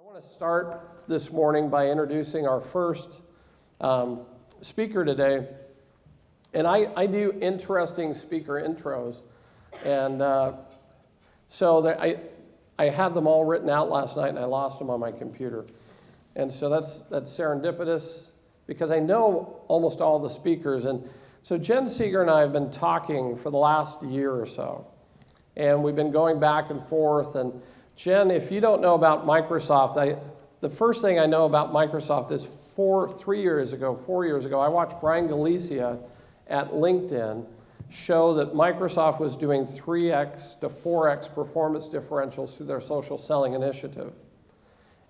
I want to start this morning by introducing our first speaker today. And I do interesting speaker intros. And I had them all written out last night and I lost them on my computer. And so that's serendipitous because I know almost all the speakers. And so Jen Seeger and I have been talking for the last year or so. And we've been going back and forth. And Jen, if you don't know about Microsoft, the first thing I know about Microsoft is 4 years ago, I watched Brian Galicia at LinkedIn show that Microsoft was doing 3x to 4x performance differentials through their social selling initiative.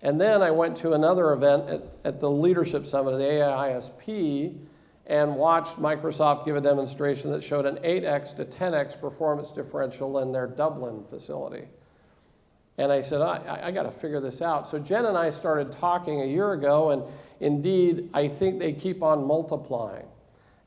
And then I went to another event at the Leadership Summit of the AISP and watched Microsoft give a demonstration that showed an 8x to 10x performance differential in their Dublin facility. And I said, I got to figure this out. So Jen and I started talking a year ago, and indeed, I think they keep on multiplying.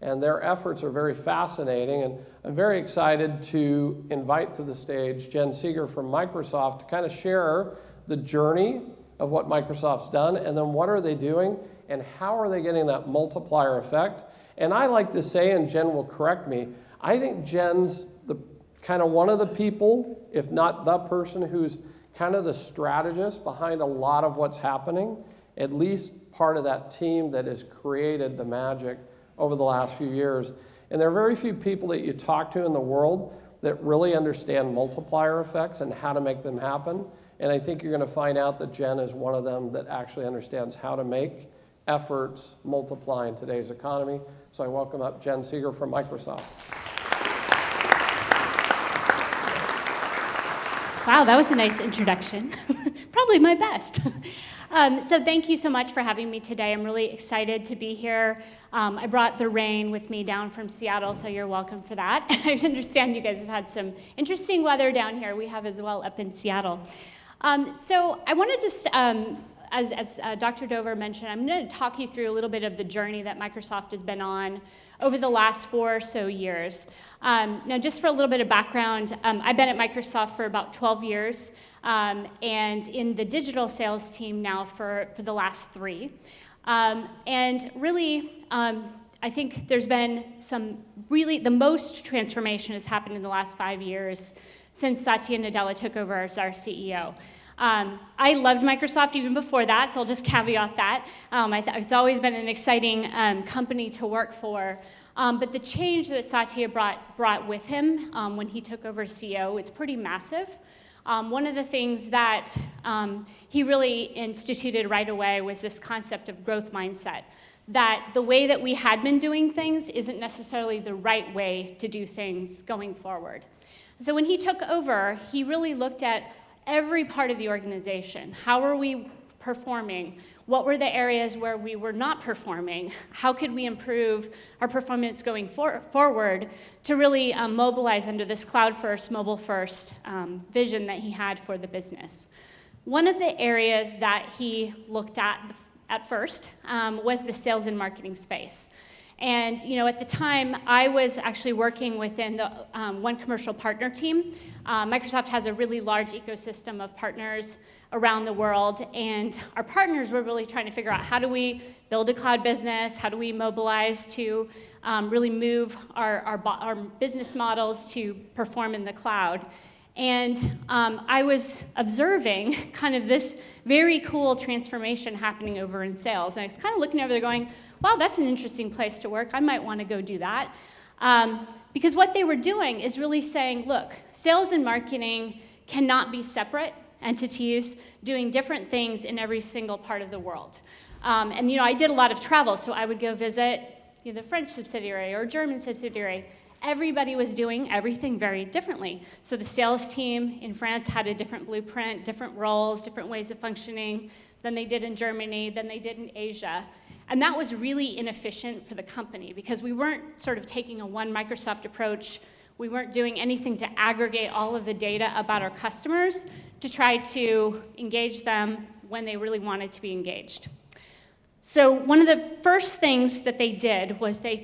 And their efforts are very fascinating, and I'm very excited to invite to the stage Jen Seeger from Microsoft to kind of share the journey of what Microsoft's done, and then what are they doing, and how are they getting that multiplier effect. And I like to say, and Jen will correct me, I think Jen's the kind of one of the people, if not the person, who's kind of the strategist behind a lot of what's happening, at least part of that team that has created the magic over the last few years. And there are very few people that you talk to in the world that really understand multiplier effects and how to make them happen. And I think you're going to find out that Jen is one of them that actually understands how to make efforts multiply in today's economy. So I welcome up Jen Seeger from Microsoft. Wow, that was a nice introduction. Probably my best. So thank you so much for having me today. I'm really excited to be here. I brought the rain with me down from Seattle, so you're welcome for that. I understand you guys have had some interesting weather down here. We have as well up in Seattle. So I want to just, as Dr. Dover mentioned, I'm going to talk you through a little bit of the journey that Microsoft has been on over the last 4 or so years. Now, just for a little bit of background, I've been at Microsoft for about 12 years, and in the digital sales team now for the last 3. And really, I think there's been the most transformation has happened in the last 5 years since Satya Nadella took over as our CEO. I loved Microsoft even before that, so I'll just caveat that. It's always been an exciting company to work for. But the change that Satya brought with him when he took over as CEO is pretty massive. One of the things that he really instituted right away was this concept of growth mindset, that the way that we had been doing things isn't necessarily the right way to do things going forward. So when he took over, he really looked at every part of the organization. How were we performing? What were the areas where we were not performing? How could we improve our performance going forward to really mobilize under this cloud-first, mobile-first vision that he had for the business? One of the areas that he looked at first was the sales and marketing space. And at the time, I was actually working within the One Commercial Partner team. Microsoft has a really large ecosystem of partners around the world, and our partners were really trying to figure out how do we build a cloud business, how do we mobilize to really move our business models to perform in the cloud. And I was observing kind of this very cool transformation happening over in sales. And I was kind of looking over there going, wow, that's an interesting place to work. I might want to go do that. Because what they were doing is really saying, look, sales and marketing cannot be separate entities doing different things in every single part of the world. And I did a lot of travel, so I would go visit the French subsidiary or German subsidiary. Everybody was doing everything very differently. So the sales team in France had a different blueprint, different roles, different ways of functioning than they did in Germany, than they did in Asia. And that was really inefficient for the company because we weren't sort of taking a one Microsoft approach. We weren't doing anything to aggregate all of the data about our customers to try to engage them when they really wanted to be engaged. So one of the first things that they did was they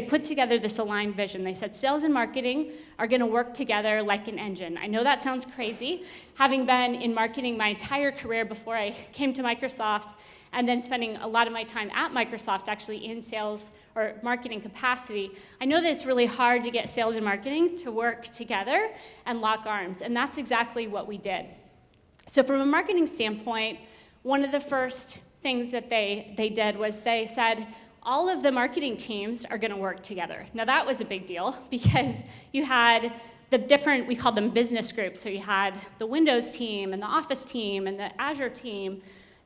put together this aligned vision. They said sales and marketing are going to work together like an engine. I know that sounds crazy, having been in marketing my entire career before I came to Microsoft, and then spending a lot of my time at Microsoft actually in sales or marketing capacity. I know that it's really hard to get sales and marketing to work together and lock arms, and that's exactly what we did. So from a marketing standpoint, one of the first things that they did was they said, all of the marketing teams are going to work together. Now that was a big deal because you had the different, we called them business groups. So you had the Windows team and the Office team and the Azure team,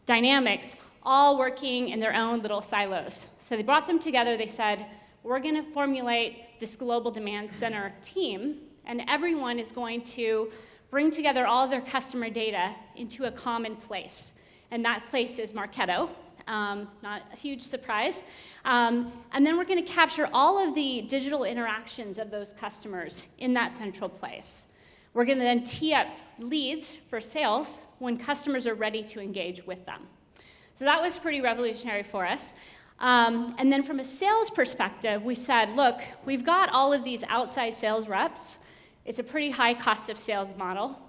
Dynamics, all working in their own little silos. So they brought them together. They said, we're going to formulate this global demand center team, and everyone is going to bring together all of their customer data into a common place. And that place is Marketo, not a huge surprise. And then we're going to capture all of the digital interactions of those customers in that central place. We're going to then tee up leads for sales when customers are ready to engage with them. So that was pretty revolutionary for us. And then from a sales perspective, we said, look, we've got all of these outside sales reps. It's a pretty high cost of sales model.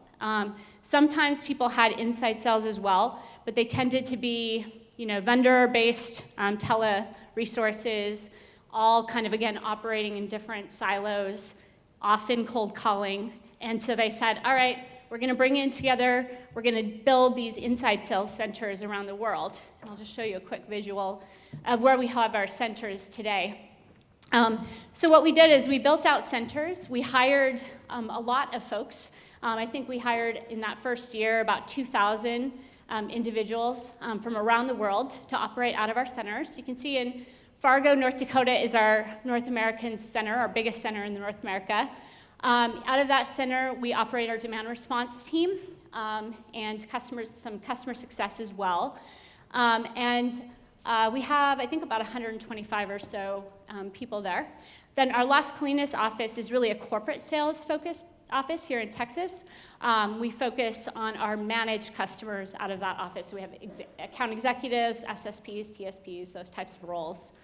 Sometimes people had inside sales as well, but they tended to be, vendor-based tele-resources, all kind of, again, operating in different silos, often cold calling. And so they said, all right, we're going to bring in together, we're going to build these inside sales centers around the world. And I'll just show you a quick visual of where we have our centers today. So what we did is we built out centers. We hired a lot of folks. I think we hired in that first year about 2,000 individuals from around the world to operate out of our centers. You can see in Fargo, North Dakota is our North American center, our biggest center in North America. Out of that center, we operate our demand response team and some customer success as well. We have, I think, about 125 or so people there. Then our Las Colinas office is really a corporate sales focused office here in Texas. We focus on our managed customers out of that office. So we have account executives, SSPs, TSPs, those types of roles.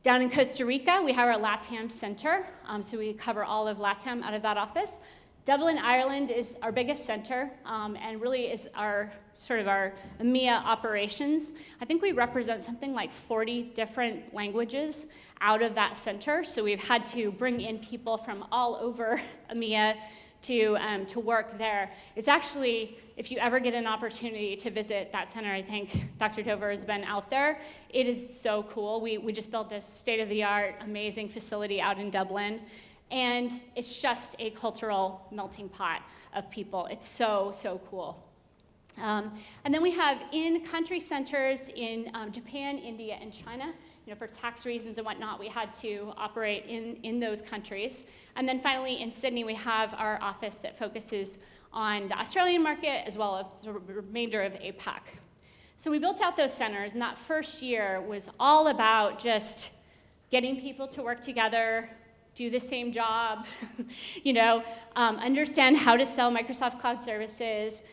Down in Costa Rica, we have our LATAM center. So we cover all of LATAM out of that office. Dublin, Ireland is our biggest center and really is our EMEA operations. I think we represent something like 40 different languages out of that center. So we've had to bring in people from all over EMEA to work there. It's actually, if you ever get an opportunity to visit that center, I think Dr. Dover has been out there. It is so cool. We just built this state-of-the-art, amazing facility out in Dublin. And it's just a cultural melting pot of people. It's so, so cool. And then we have in-country centers in Japan, India, and China. For tax reasons and whatnot, we had to operate in those countries. And then finally, in Sydney, we have our office that focuses on the Australian market as well as the remainder of APAC. So we built out those centers, and that first year was all about just getting people to work together, do the same job, understand how to sell Microsoft Cloud Services.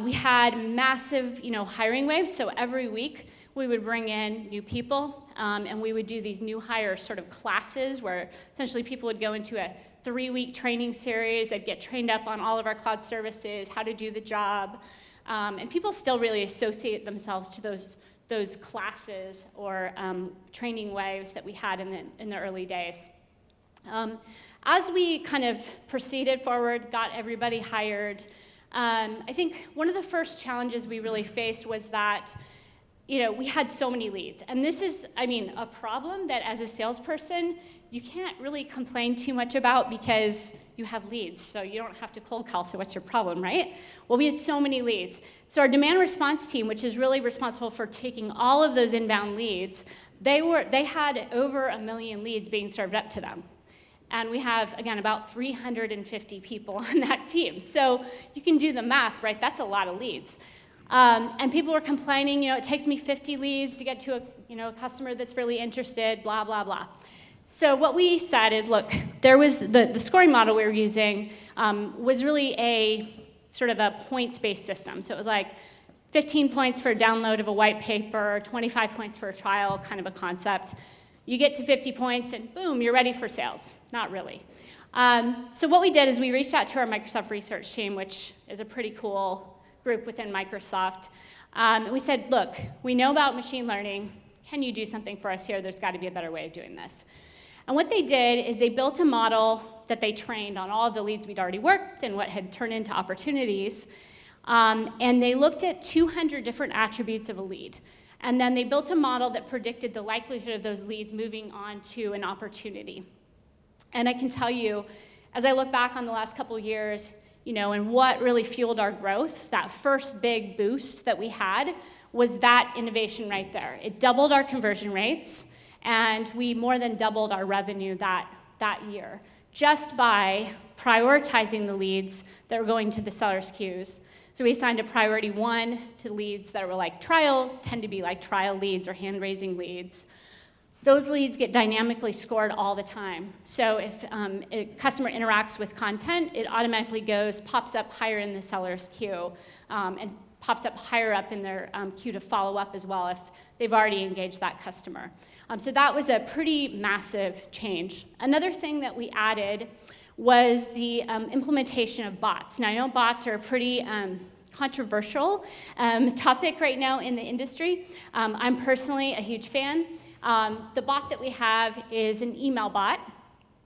We had massive, hiring waves. So every week we would bring in new people, and we would do these new hire sort of classes where essentially people would go into a 3-week training series. They'd get trained up on all of our cloud services, how to do the job, and people still really associate themselves to those classes or training waves that we had in the early days. As we kind of proceeded forward, got everybody hired, I think one of the first challenges we really faced was that, we had so many leads. And this is, a problem that as a salesperson, you can't really complain too much about because you have leads, so you don't have to cold call, so what's your problem, right? Well, we had so many leads. So our demand response team, which is really responsible for taking all of those inbound leads, they had over 1 million leads being served up to them. And we have, again, about 350 people on that team. So you can do the math, right? That's a lot of leads. And people were complaining, it takes me 50 leads to get to a customer that's really interested, blah, blah, blah. So what we said is, look, there was the scoring model we were using was really a sort of a points-based system. So it was like 15 points for a download of a white paper, 25 points for a trial, kind of a concept. You get to 50 points and boom, you're ready for sales. Not really. So what we did is we reached out to our Microsoft research team, which is a pretty cool group within Microsoft. And we said, look, we know about machine learning. Can you do something for us here? There's got to be a better way of doing this. And what they did is they built a model that they trained on all of the leads we'd already worked and what had turned into opportunities. And they looked at 200 different attributes of a lead. And then they built a model that predicted the likelihood of those leads moving on to an opportunity. And I can tell you, as I look back on the last couple of years, and what really fueled our growth, that first big boost that we had was that innovation right there. It doubled our conversion rates, and we more than doubled our revenue that year, just by prioritizing the leads that were going to the seller's queues. So we assigned a priority 1 to leads that were like trial, tend to be like trial leads or hand-raising leads. Those leads get dynamically scored all the time. So if a customer interacts with content, it automatically pops up higher in the seller's queue, and pops up higher up in their queue to follow up as well if they've already engaged that customer. So that was a pretty massive change. Another thing that we added was the implementation of bots. Now, I know bots are a pretty controversial topic right now in the industry. I'm personally a huge fan. The bot that we have is an email bot.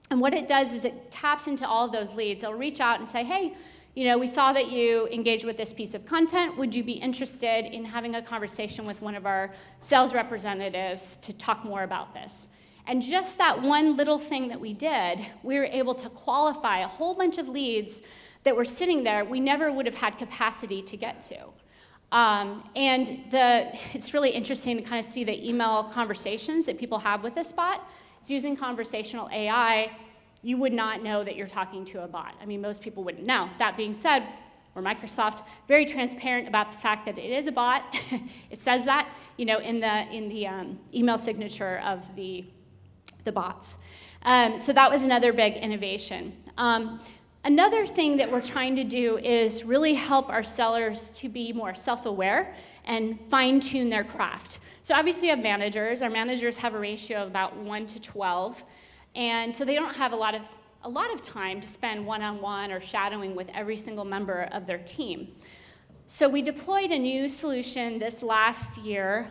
And what it does is it taps into all of those leads. It'll reach out and say, hey, we saw that you engaged with this piece of content. Would you be interested in having a conversation with one of our sales representatives to talk more about this? And just that one little thing that we did, we were able to qualify a whole bunch of leads that were sitting there we never would have had capacity to get to. It's really interesting to kind of see the email conversations that people have with this bot. It's using conversational AI. You would not know that you're talking to a bot. I mean, most people wouldn't know. That being said, we're Microsoft, very transparent about the fact that it is a bot. It says that, in the email signature of the bots. So that was another big innovation. Another thing that we're trying to do is really help our sellers to be more self-aware and fine-tune their craft. So obviously, our managers have a ratio of about 1 to 12, and so they don't have a lot of time to spend one-on-one or shadowing with every single member of their team. So we deployed a new solution this last year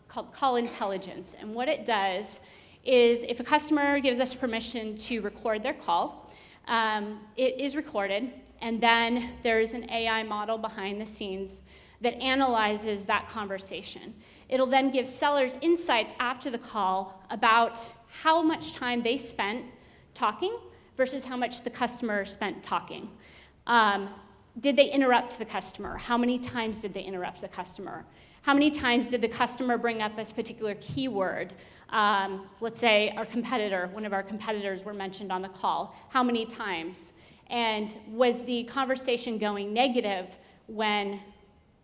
called Call Intelligence, and what it does is if a customer gives us permission to record their call, it is recorded, and then there's an AI model behind the scenes that analyzes that conversation. It'll then give sellers insights after the call about how much time they spent talking versus how much the customer spent talking. Did they interrupt the customer? How many times did they interrupt the customer? How many times did the customer bring up a particular keyword? Let's say one of our competitors were mentioned on the call. How many times? And was the conversation going negative when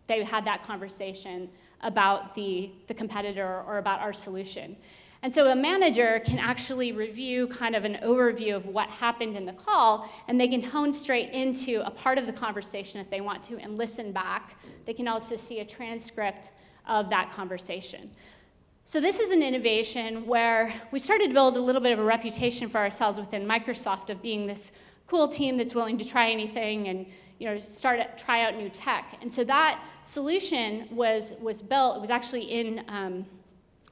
they had that conversation about the competitor or about our solution? And so a manager can actually review kind of an overview of what happened in the call, and they can hone straight into a part of the conversation if they want to and listen back. They can also see a transcript of that conversation. So this is an innovation where we started to build a little bit of a reputation for ourselves within Microsoft of being this cool team that's willing to try anything and try out new tech. And so that solution was built. It was actually in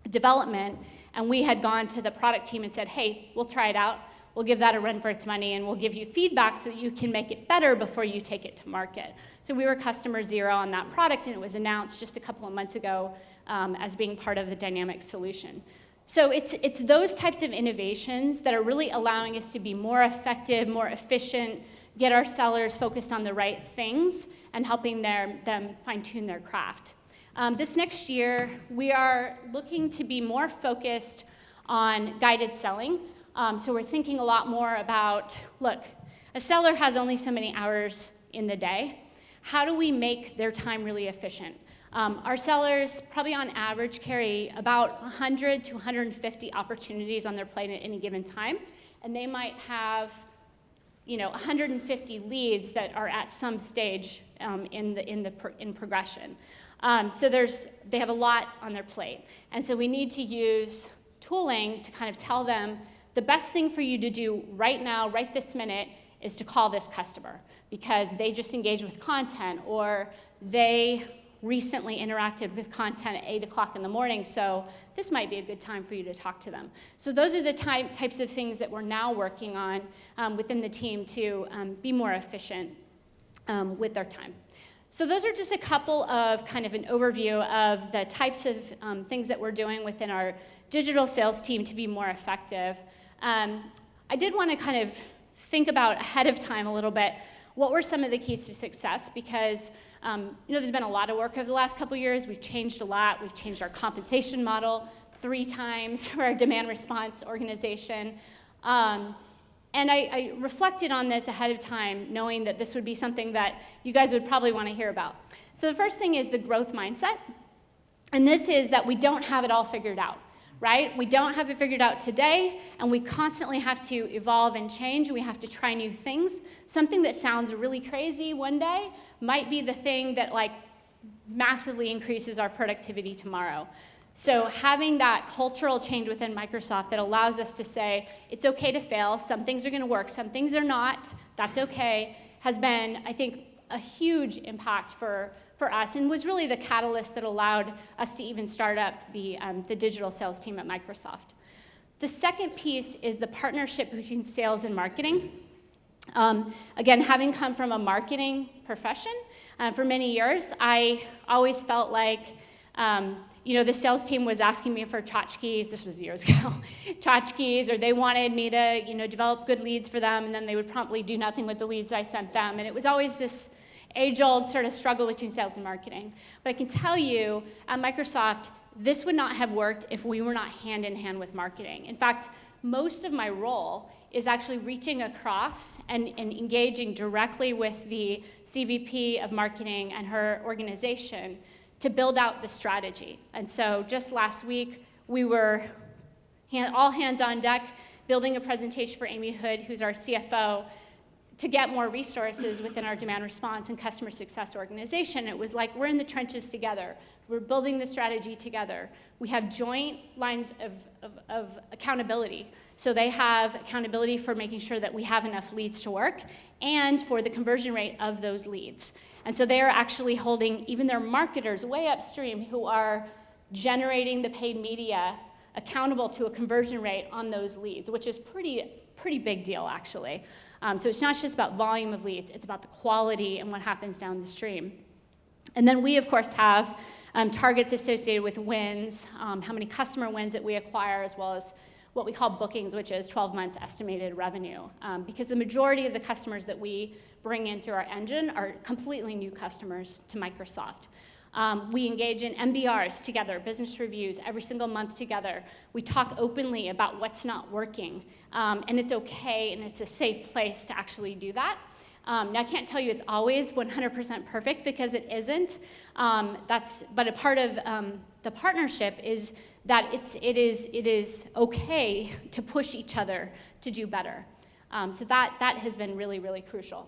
development, and we had gone to the product team and said, hey, we'll try it out. We'll give that a run for its money, and we'll give you feedback so that you can make it better before you take it to market. So we were customer zero on that product, and it was announced just a couple of months ago as being part of the dynamic solution. So it's those types of innovations that are really allowing us to be more effective, more efficient, get our sellers focused on the right things, and helping them fine-tune their craft. This next year, we are looking to be more focused on guided selling. So we're thinking a lot more about, look, a seller has only so many hours in the day. How do we make their time really efficient? Our sellers probably on average carry about 100 to 150 opportunities on their plate at any given time, and they might have 150 leads that are at some stage in progression. So they have a lot on their plate. And so we need to use tooling to kind of tell them the best thing for you to do right now, right this minute, is to call this customer because they just engaged with content or they recently interacted with content at 8 o'clock in the morning, so this might be a good time for you to talk to them. So those are the types of things that we're now working on within the team to be more efficient with our time. So those are just a couple of kind of an overview of the types of things that we're doing within our digital sales team to be more effective. I did want to kind of think about ahead of time a little bit, what were some of the keys to success? Because there's been a lot of work over the last couple of years. We've changed a lot. We've changed our compensation model 3 times for our demand response organization. And I reflected on this ahead of time, knowing that this would be something that you guys would probably want to hear about. So the first thing is the growth mindset. And this is that we don't have it all figured out, right? We don't have it figured out today, and we constantly have to evolve and change. We have to try new things. Something that sounds really crazy one day might be the thing that massively increases our productivity tomorrow. So having that cultural change within Microsoft that allows us to say, it's okay to fail, some things are gonna work, some things are not, that's okay, has been, I think, a huge impact for us and was really the catalyst that allowed us to even start up the digital sales team at Microsoft. The second piece is the partnership between sales and marketing. Again, having come from a marketing profession for many years, I always felt like the sales team was asking me for tchotchkes, this was years ago, tchotchkes, or they wanted me to develop good leads for them, and then they would promptly do nothing with the leads I sent them. And it was always this age-old sort of struggle between sales and marketing. But I can tell you, at Microsoft, this would not have worked if we were not hand in hand with marketing. In fact, most of my role is actually reaching across and engaging directly with the CVP of marketing and her organization to build out the strategy. And so just last week, we were all hands on deck building a presentation for Amy Hood, who's our CFO, to get more resources within our demand response and customer success organization. It was like we're in the trenches together. We're building the strategy together. We have joint lines of accountability. So they have accountability for making sure that we have enough leads to work and for the conversion rate of those leads. And so they are actually holding even their marketers way upstream who are generating the paid media accountable to a conversion rate on those leads, which is pretty big deal, actually. So it's not just about volume of leads, it's about the quality and what happens down the stream. And then we, of course, have targets associated with wins, how many customer wins that we acquire, as well as what we call bookings, which is 12 months estimated revenue. Because the majority of the customers that we bring in through our engine are completely new customers to Microsoft. We engage in MBRs together, business reviews, every single month together. We talk openly about what's not working, and it's okay and it's a safe place to actually do that. Now, I can't tell you it's always 100% perfect because it isn't. But a part of the partnership is that it is okay to push each other to do better. So that has been really, really crucial.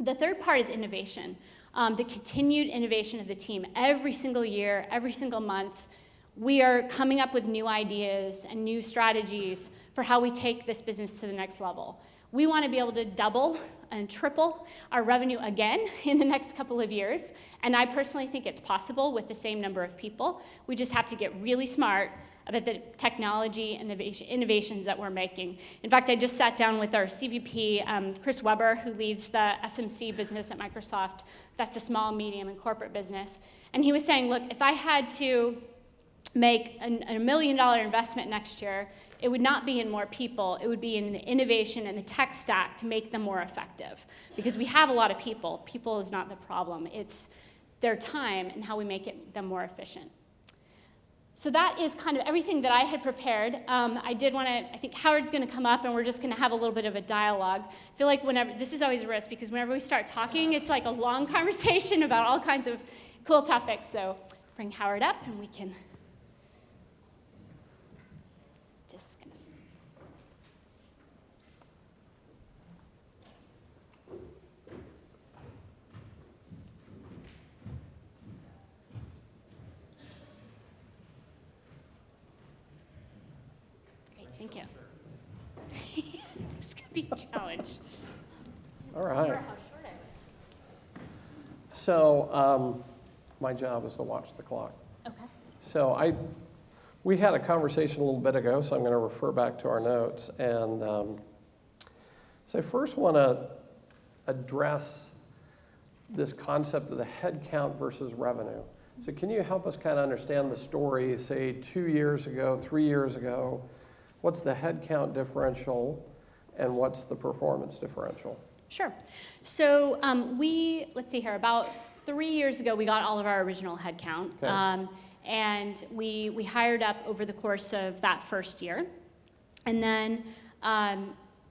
The third part is innovation. The continued innovation of the team. Every single year, every single month, we are coming up with new ideas and new strategies for how we take this business to the next level. We want to be able to double and triple our revenue again in the next couple of years, and I personally think it's possible with the same number of people. We just have to get really smart about the technology and the innovations that we're making. In fact, I just sat down with our CVP, Chris Weber, who leads the SMC business at Microsoft. That's a small, medium, and corporate business. And he was saying, look, if I had to make a $1 million investment next year, it would not be in more people, it would be in the innovation and the tech stack to make them more effective. Because we have a lot of people. People is not the problem. It's their time and how we make them more efficient. So that is kind of everything that I had prepared. I think Howard's gonna come up and we're just gonna have a little bit of a dialogue. I feel like this is always a risk because whenever we start talking, it's like a long conversation about all kinds of cool topics. So bring Howard up and we can Thank you. It's going to be a challenge. All For right. how short I was. So my job is to watch the clock. Okay. So we had a conversation a little bit ago, so I'm going to refer back to our notes. And so I first want to address this concept of the head count versus revenue. So can you help us kind of understand the story, say 2 years ago, 3 years ago? What's the head count differential and what's the performance differential? Sure. So let's see here, about 3 years ago, we got all of our original headcount. Okay. And we hired up over the course of that first year. And then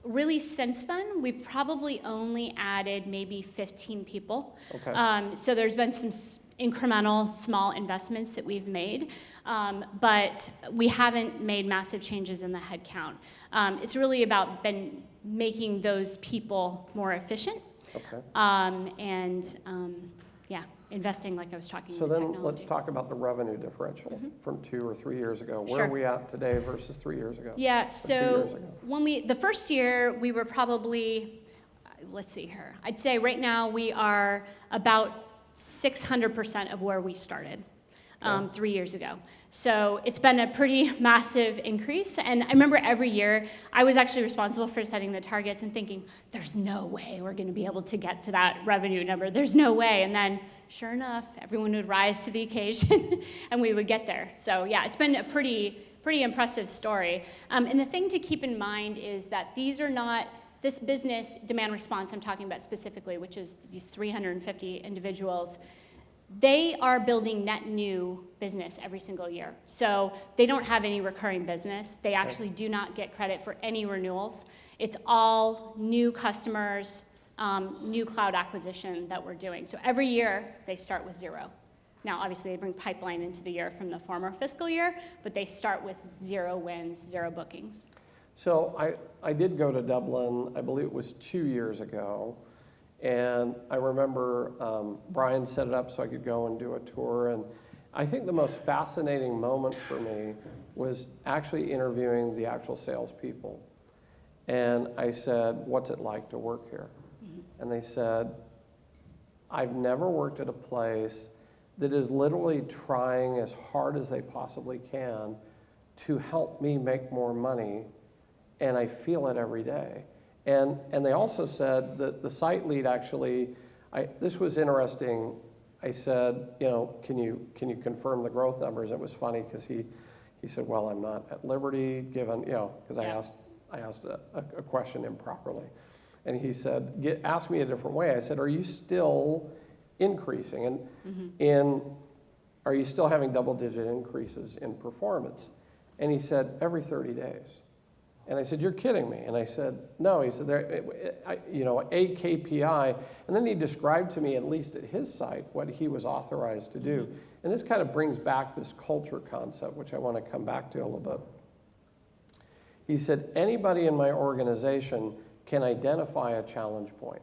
really since then, we've probably only added maybe 15 people. Okay. So there's been some incremental small investments that we've made, but we haven't made massive changes in the headcount. It's really about making those people more efficient. Okay. Yeah, investing like I was talking So in then technology. let's talk about the revenue differential from 2 or 3 years ago. Where Sure. are we at today versus 3 years ago? Yeah, Or 2 years so ago? the first year, we were probably, let's see here, I'd say right now we are about 600% of where we started 3 years ago. So it's been a pretty massive increase. And I remember every year, I was actually responsible for setting the targets and thinking, there's no way we're going to be able to get to that revenue number. There's no way. And then sure enough, everyone would rise to the occasion and we would get there. So yeah, it's been a pretty impressive story. And the thing to keep in mind is that these are not, this business demand response I'm talking about specifically, which is these 350 individuals, they are building net new business every single year. So they don't have any recurring business. They actually do not get credit for any renewals. It's all new customers, new cloud acquisition that we're doing. So every year they start with 0. Now, obviously, they bring pipeline into the year from the former fiscal year, but they start with 0 wins, 0 bookings. So I did go to Dublin, I believe it was 2 years ago, and I remember Brian set it up so I could go and do a tour, and I think the most fascinating moment for me was actually interviewing the actual salespeople. And I said, what's it like to work here? Mm-hmm. And they said, I've never worked at a place that is literally trying as hard as they possibly can to help me make more money, and I feel it every day. And they also said that the site lead actually, this was interesting. I said, can you confirm the growth numbers? It was funny because he said, well, I'm not at liberty given, because I asked a question improperly. And he said, ask me a different way. I said, are you still increasing? And are you still having double-digit increases in performance? And he said, every 30 days. And I said, you're kidding me. And I said, no. He said, a KPI. And then he described to me, at least at his site, what he was authorized to do. And this kind of brings back this culture concept, which I want to come back to a little bit. He said, anybody in my organization can identify a challenge point.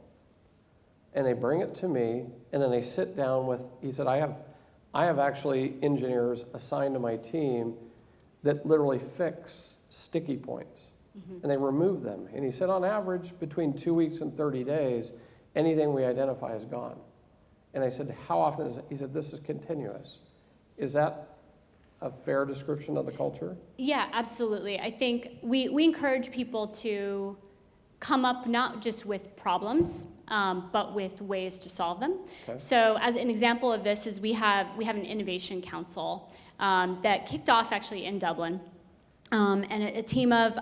And they bring it to me, and then they sit down with, he said, I have actually engineers assigned to my team that literally fix sticky points. And they remove them. And he said, on average, between 2 weeks and 30 days, anything we identify is gone. And I said, how often is it? He said, this is continuous. Is that a fair description of the culture? Yeah, absolutely. I think we encourage people to come up not just with problems, but with ways to solve them. Okay. So as an example of this is we have an innovation council that kicked off actually in Dublin. And a team of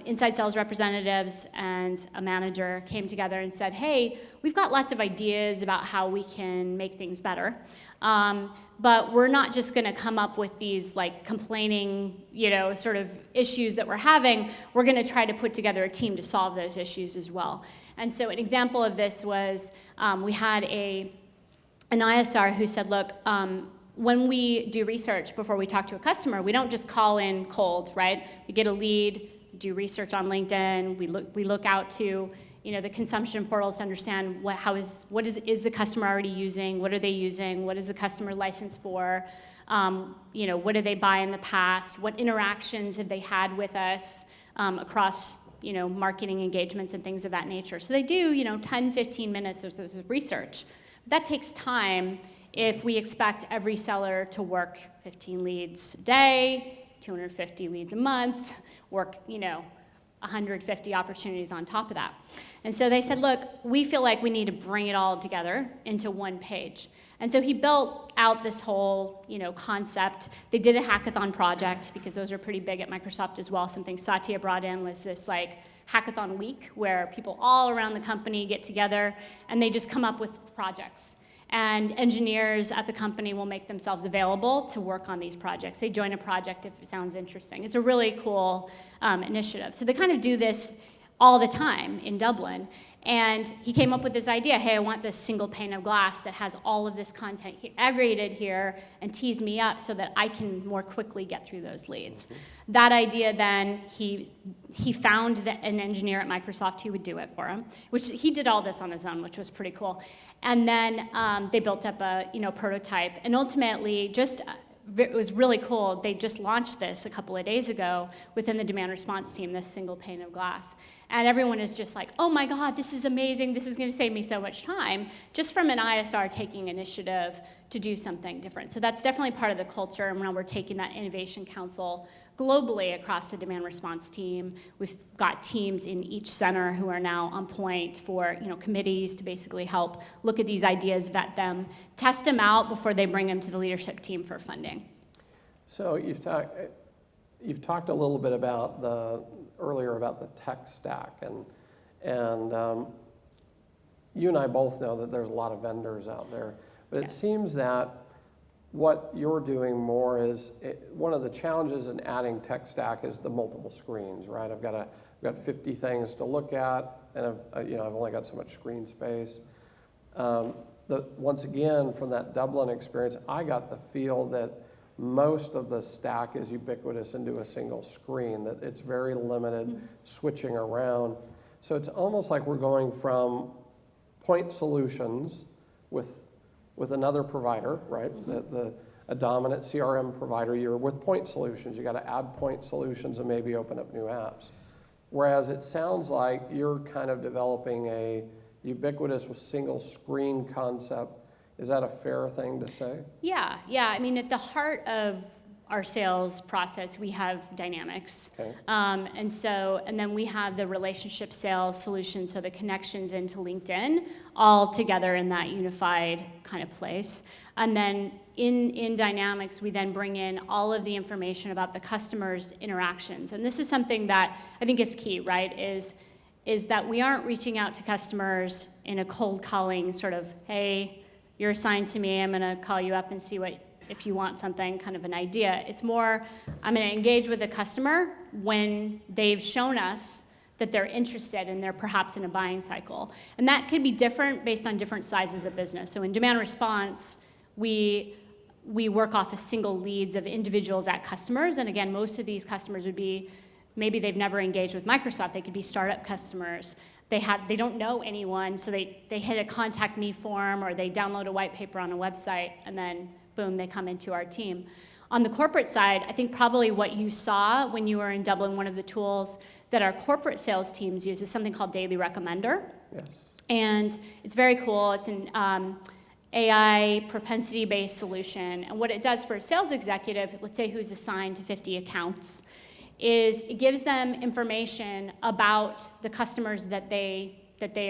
inside sales representatives and a manager came together and said, hey, we've got lots of ideas about how we can make things better. But we're not just going to come up with these like complaining, sort of issues that we're having. We're going to try to put together a team to solve those issues as well. And so an example of this was we had an ISR who said, look, when we do research before we talk to a customer, we don't just call in cold, right? We get a lead, do research on LinkedIn, we look out to the consumption portals to understand what is the customer already using, what are they using, what is the customer license for, What did they buy in the past? What interactions have they had with us across marketing engagements and things of that nature. So they do 10, 15 minutes of research. That takes time if we expect every seller to work 15 leads a day, 250 leads a month, work 150 opportunities on top of that. And so they said, look, we feel like we need to bring it all together into one page. And so he built out this whole, concept. They did a hackathon project because those are pretty big at Microsoft as well. Something Satya brought in was this hackathon week where people all around the company get together and they just come up with projects. And engineers at the company will make themselves available to work on these projects. They join a project if it sounds interesting. It's a really cool initiative. So they kind of do this all the time in Dublin. And he came up with this idea, hey, I want this single pane of glass that has all of this content aggregated here and tees me up so that I can more quickly get through those leads. That idea then, he found an engineer at Microsoft who would do it for him, which he did all this on his own, which was pretty cool. And then they built up a prototype. And ultimately, it was really cool. They just launched this a couple of days ago within the demand response team, this single pane of glass. And everyone is just like, oh my God, this is amazing. This is going to save me so much time, just from an ISR taking initiative to do something different. So that's definitely part of the culture. And now we're taking that innovation council globally across the demand response team. We've got teams in each center who are now on point for committees to basically help look at these ideas, vet them, test them out before they bring them to the leadership team for funding. So you've talked a little bit earlier about the tech stack, and you and I both know that there's a lot of vendors out there, but Yes. It seems that what you're doing more is, one of the challenges in adding tech stack is the multiple screens, right? I've got 50 things to look at, and I've only got so much screen space. Once again, from that Dublin experience, I got the feel that most of the stack is ubiquitous into a single screen, that it's very limited switching around. So it's almost like we're going from point solutions with another provider, right? A dominant CRM provider, you're with point solutions. You got to add point solutions and maybe open up new apps. Whereas it sounds like you're kind of developing a ubiquitous with single screen concept. Is that a fair thing to say? Yeah. I mean, at the heart of our sales process, we have dynamics. Okay. And then we have the relationship sales solution, so the connections into LinkedIn, all together in that unified kind of place. And then in Dynamics, we then bring in all of the information about the customer's interactions. And this is something that I think is key, right? Is that we aren't reaching out to customers in a cold calling sort of, hey, you're assigned to me, I'm gonna call you up and see if you want something, kind of an idea. It's more, I'm gonna engage with the customer when they've shown us that they're interested and they're perhaps in a buying cycle. And that could be different based on different sizes of business. So in demand response, we work off of single leads of individuals at customers. And again, most of these customers would be, maybe they've never engaged with Microsoft. They could be startup customers. They don't know anyone, so they hit a contact me form or they download a white paper on a website, and then boom, they come into our team. On the corporate side, I think probably what you saw when you were in Dublin, one of the tools that our corporate sales teams use is something called Daily Recommender. Yes. And it's very cool. It's an AI propensity-based solution. And what it does for a sales executive, let's say who's assigned to 50 accounts, is it gives them information about the customers that they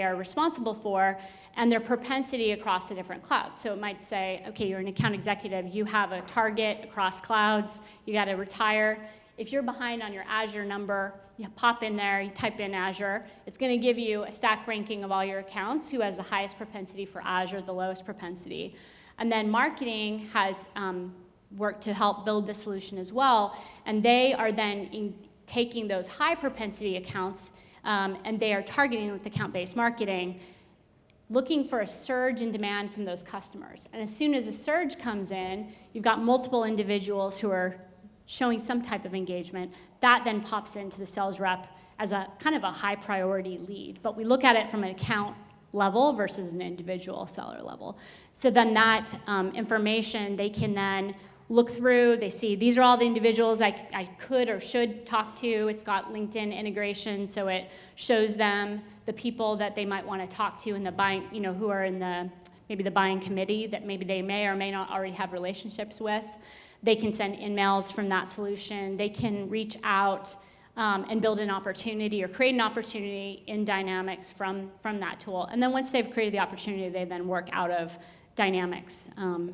are responsible for and their propensity across the different clouds. So it might say, okay, you're an account executive, you have a target across clouds, you got to retire. If you're behind on your Azure number, you pop in there, you type in Azure, it's going to give you a stack ranking of all your accounts, who has the highest propensity for Azure, the lowest propensity. And then marketing has worked to help build the solution as well, and they are then taking those high propensity accounts and they are targeting with account-based marketing, looking for a surge in demand from those customers. And as soon as a surge comes in, you've got multiple individuals who are showing some type of engagement. That then pops into the sales rep as a kind of a high priority lead. But we look at it from an account level versus an individual seller level. So then that information, they can then look through, they see these are all the individuals I could or should talk to. It's got LinkedIn integration, so it shows them the people that they might want to talk to in the buying, who are in maybe the buying committee that maybe they may or may not already have relationships with. They can send emails from that solution. They can reach out and build an opportunity or create an opportunity in Dynamics from that tool. And then once they've created the opportunity, they then work out of Dynamics,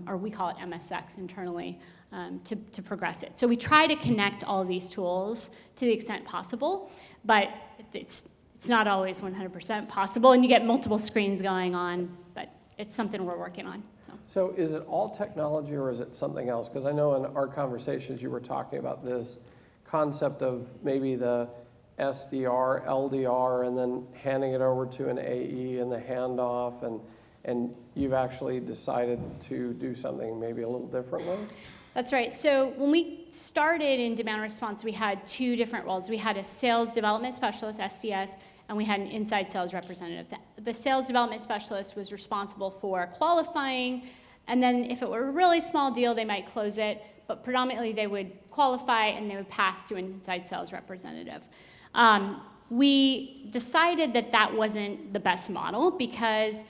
or we call it MSX internally, to progress it. So we try to connect all of these tools to the extent possible, but it's not always 100% possible, and you get multiple screens going on, but it's something we're working on. So is it all technology or is it something else? Because I know in our conversations you were talking about this concept of maybe the SDR, LDR, and then handing it over to an AE and the handoff, and you've actually decided to do something maybe a little differently? That's right. So when we started in demand response, we had two different roles. We had a sales development specialist, SDS, and we had an inside sales representative. The sales development specialist was responsible for qualifying, and then if it were a really small deal, they might close it, but predominantly they would qualify and they would pass to an inside sales representative. We decided that wasn't the best model because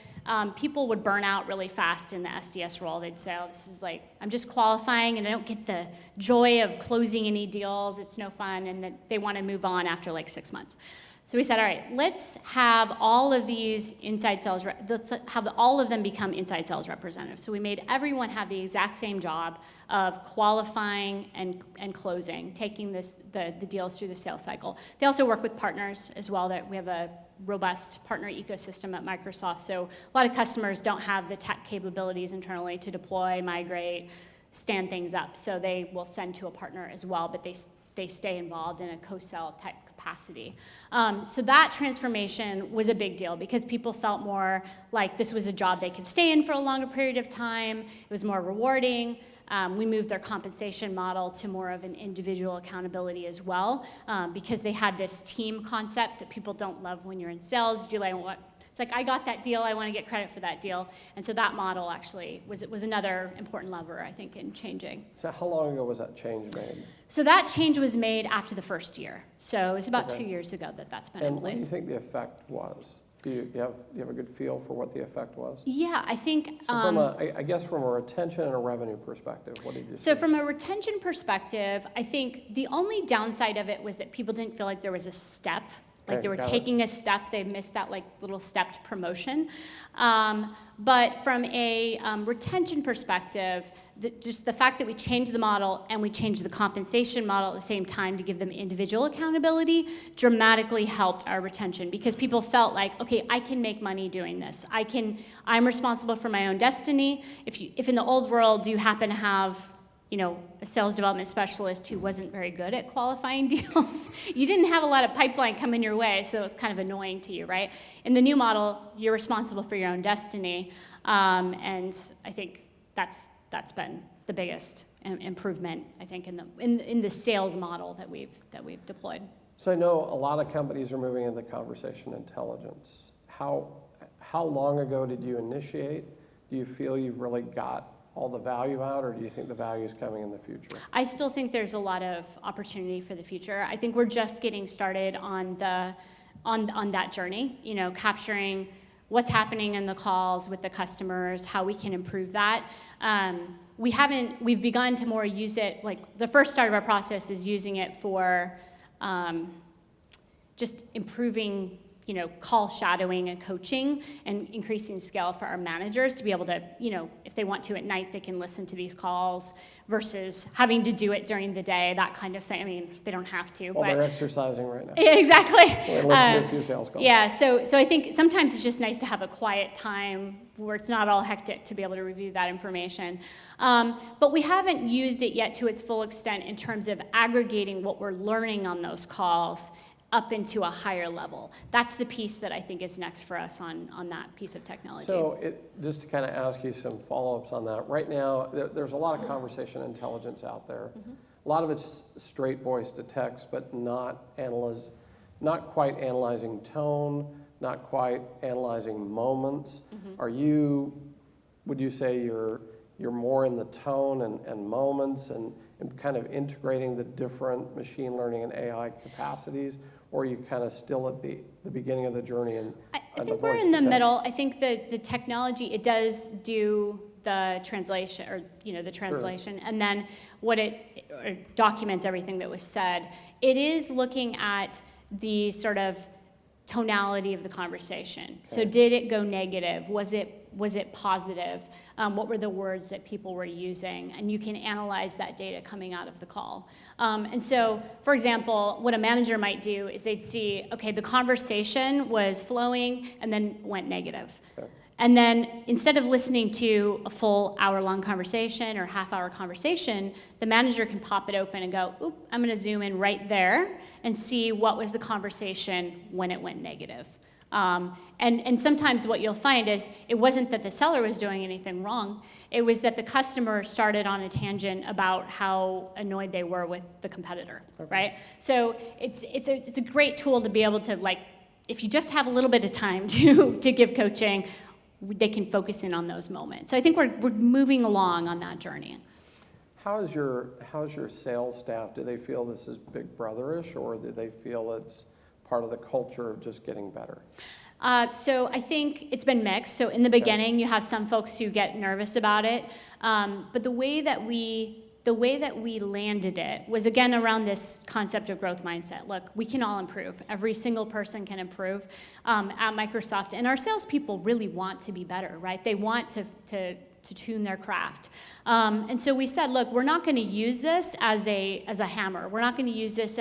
people would burn out really fast in the SDS role. They'd say, oh, this is like, I'm just qualifying and I don't get the joy of closing any deals. It's no fun, and that they want to move on after like 6 months. So we said, all right, let's have all of these inside sales, let's have all of them become inside sales representatives. So we made everyone have the exact same job of qualifying and closing, taking the deals through the sales cycle. They also work with partners as well. That we have a robust partner ecosystem at Microsoft. So a lot of customers don't have the tech capabilities internally to deploy, migrate, stand things up. So they will send to a partner as well, but they stay involved in a co-sell type capacity. So that transformation was a big deal because people felt more like this was a job they could stay in for a longer period of time. It was more rewarding. We moved their compensation model to more of an individual accountability as well, because they had this team concept that people don't love when you're in sales. It's like, I got that deal, I want to get credit for that deal. And so that model actually was another important lever, I think, in changing. So how long ago was that change made? So that change was made after the first year. So it's about 2 years ago that's been in And what do place. you think the effect was? Do you have a good feel for what the effect was? Yeah, I think. So I guess from a retention and a revenue perspective, what did you see? So from a retention perspective, I think the only downside of it was that people didn't feel like there was a step. Like they were taking a step, they missed that like little stepped promotion. But from a retention perspective, just the fact that we changed the model and we changed the compensation model at the same time to give them individual accountability dramatically helped our retention, because people felt like, okay, I can make money doing this. I'm responsible for my own destiny. If in the old world you happen to have a sales development specialist who wasn't very good at qualifying deals, you didn't have a lot of pipeline coming your way, so it's kind of annoying to you, right? In the new model, you're responsible for your own destiny, and I think that's been the biggest improvement, I think, in the sales model that we've deployed. So I know a lot of companies are moving into conversation intelligence. How long ago did you initiate? Do you feel you've really got all the value out, or do you think the value is coming in the future? I still think there's a lot of opportunity for the future. I think we're just getting started on that journey, capturing what's happening in the calls with the customers, how we can improve that. We've begun to more use it, like the first start of our process is using it for just improving call shadowing and coaching and increasing scale for our managers to be able to, if they want to at night, they can listen to these calls versus having to do it during the day, that kind of thing. I mean, they don't have to. Well, they're exercising right now. Yeah, exactly. Or listen to a few sales calls. Yeah, so I think sometimes it's just nice to have a quiet time where it's not all hectic to be able to review that information. But we haven't used it yet to its full extent in terms of aggregating what we're learning on those calls up into a higher level. That's the piece that I think is next for us on that piece of technology. So just to kind of ask you some follow-ups on that, right now there's a lot of conversation intelligence out there. Mm-hmm. A lot of it's straight voice to text, but not quite analyzing tone, not quite analyzing moments. Mm-hmm. Would you say you're you're more in the tone and moments and kind of integrating the different machine learning and AI capacities, or are you kind of still at the beginning of the journey and I think we're in the middle. I think that the technology, it does do the translation, or the translation, and then what it documents everything that was said. It is looking at the sort of tonality of the conversation. Okay. So did it go negative? Was it positive? What were the words that people were using? And you can analyze that data coming out of the call. And so, for example, what a manager might do is they'd see, okay, the conversation was flowing and then went negative. Okay. And then instead of listening to a full hour-long conversation or half-hour conversation, the manager can pop it open and go, oop, I'm going to zoom in right there and see what was the conversation when it went negative. And sometimes what you'll find is it wasn't that the seller was doing anything wrong. It was that the customer started on a tangent about how annoyed they were with the competitor, okay. Right? So it's a great tool to be able to, like, if you just have a little bit of time to give coaching, they can focus in on those moments. So I think we're moving along on that journey. How's your sales staff? Do they feel this is big brotherish, or do they feel it's part of the culture of just getting better? So I think it's been mixed. So in the beginning, you have some folks who get nervous about it, but the way that we landed it was, again, around this concept of growth mindset. Look, we can all improve. Every single person can improve at Microsoft, and our salespeople really want to be better, right? They want to tune their craft. And so we said, look, we're not going to use this as a hammer. We're not going to use this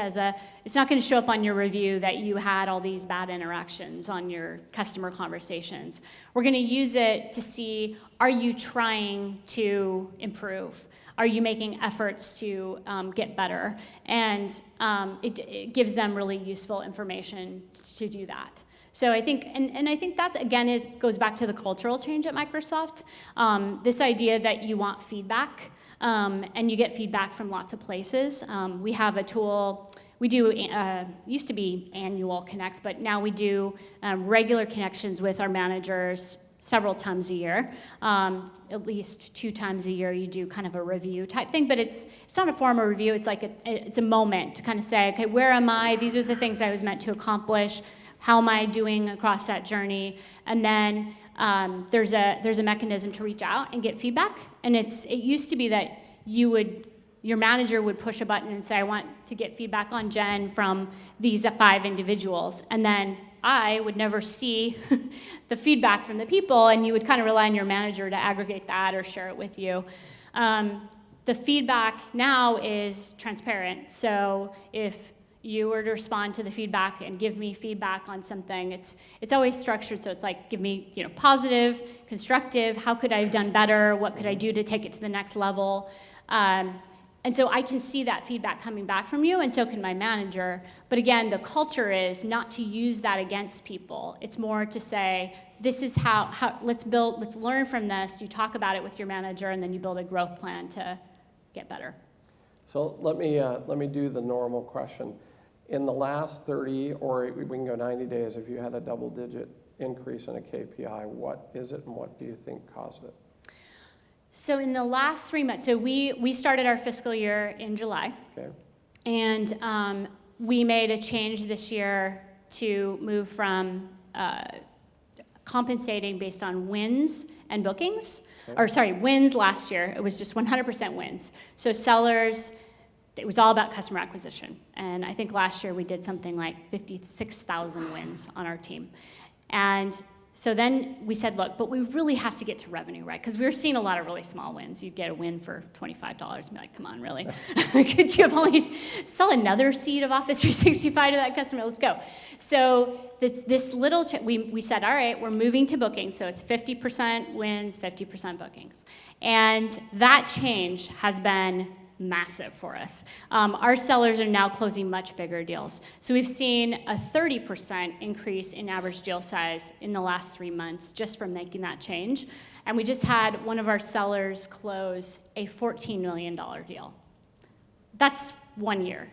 it's not going to show up on your review that you had all these bad interactions on your customer conversations. We're going to use it to see, are you trying to improve? Are you making efforts to get better? And it gives them really useful information to do that. So I think, and I think that, again, goes back to the cultural change at Microsoft. This idea that you want feedback, and you get feedback from lots of places. We have a tool, we do, used to be annual connects, but now we do regular connections with our managers several times a year. At least 2 times a year you do kind of a review type thing, but it's not a formal review, it's like it's a moment to kind of say, okay, where am I? These are the things I was meant to accomplish. How am I doing across that journey? And then there's a mechanism to reach out and get feedback. And it used to be that your manager would push a button and say, I want to get feedback on Jen from these 5 individuals. And then I would never see the feedback from the people, and you would kind of rely on your manager to aggregate that or share it with you. The feedback now is transparent. So if you were to respond to the feedback and give me feedback on something, it's always structured, so it's like, give me positive, constructive, how could I have done better, what could I do to take it to the next level, and so I can see that feedback coming back from you, and so can my manager. But again, the culture is not to use that against people. It's more to say, this is how let's learn from this, you talk about it with your manager, and then you build a growth plan to get better. So let me do the normal question. In the last 30, or we can go 90 days, if you had a double-digit increase in a KPI, what is it and what do you think caused it? So in the last 3 months, so we started our fiscal year in July. Okay. And we made a change this year to move from compensating based on wins and bookings. Okay. Or sorry, wins last year. It was just 100% wins. So sellers, it was all about customer acquisition. And I think last year we did something like 56,000 wins on our team. And so then we said, look, but we really have to get to revenue, right? Because we were seeing a lot of really small wins. You'd get a win for $25 and be like, come on, really? Could you have only sell another seat of Office 365 to that customer? Let's go. So this little, we said, all right, we're moving to bookings. So it's 50% wins, 50% bookings. And that change has been massive for us. Our sellers are now closing much bigger deals. So we've seen a 30% increase in average deal size in the last 3 months just from making that change. And we just had one of our sellers close a $14 million deal. That's 1 year,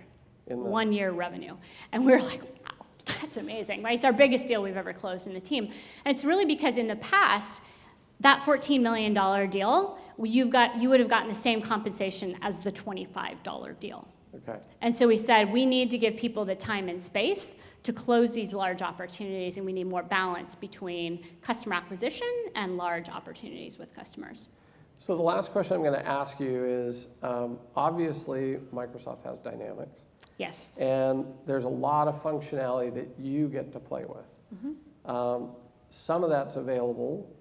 1 year revenue. And we were like, wow, that's amazing, right? It's our biggest deal we've ever closed in the team. And it's really because in the past, that $14 million deal, you would have gotten the same compensation as the $25 deal. Okay. And so we said, we need to give people the time and space to close these large opportunities, and we need more balance between customer acquisition and large opportunities with customers. So the last question I'm going to ask you is, obviously Microsoft has Dynamics. Yes. And there's a lot of functionality that you get to play with. Some of that's available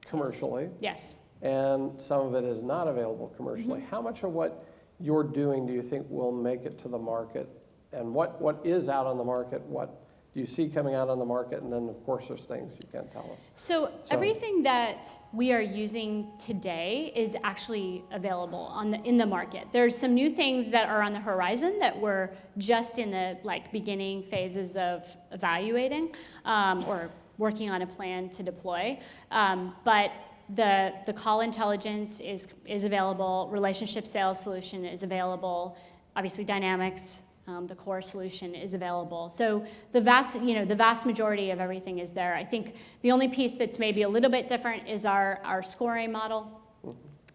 commercially. Yes. And some of it is not available commercially. How much of what you're doing do you think will make it to the market? And what is out on the market? What do you see coming out on the market? And then, of course, there's things you can't tell us. So everything that we are using today is actually available in the market. There's some new things that are on the horizon that we're just in the beginning phases of evaluating or working on a plan to deploy. But the call intelligence is available. Relationship sales solution is available. Obviously, Dynamics, the core solution, is available. So the vast majority of everything is there. I think the only piece that's maybe a little bit different is our scoring model,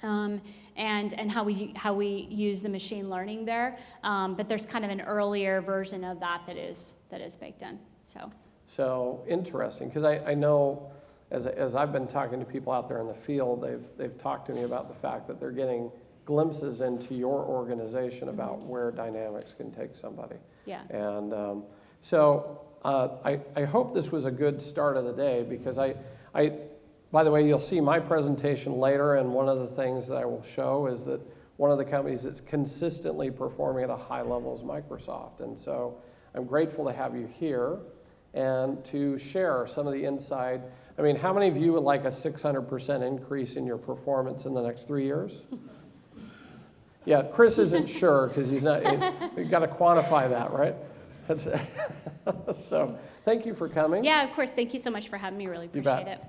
and how we use the machine learning there. But there's kind of an earlier version of that is baked in. So interesting, because I know as I've been talking to people out there in the field, they've talked to me about the fact that they're getting glimpses into your organization about where Dynamics can take somebody. Yeah. And so I hope this was a good start of the day, because by the way, you'll see my presentation later, and one of the things that I will show is that one of the companies that's consistently performing at a high level is Microsoft. And so I'm grateful to have you here and to share some of the inside. I mean, how many of you would like a 600% increase in your performance in the next 3 years? Yeah, Chris isn't sure because he's not, you've got to quantify that, right? So thank you for coming. Yeah, of course. Thank you so much for having me. Really appreciate it.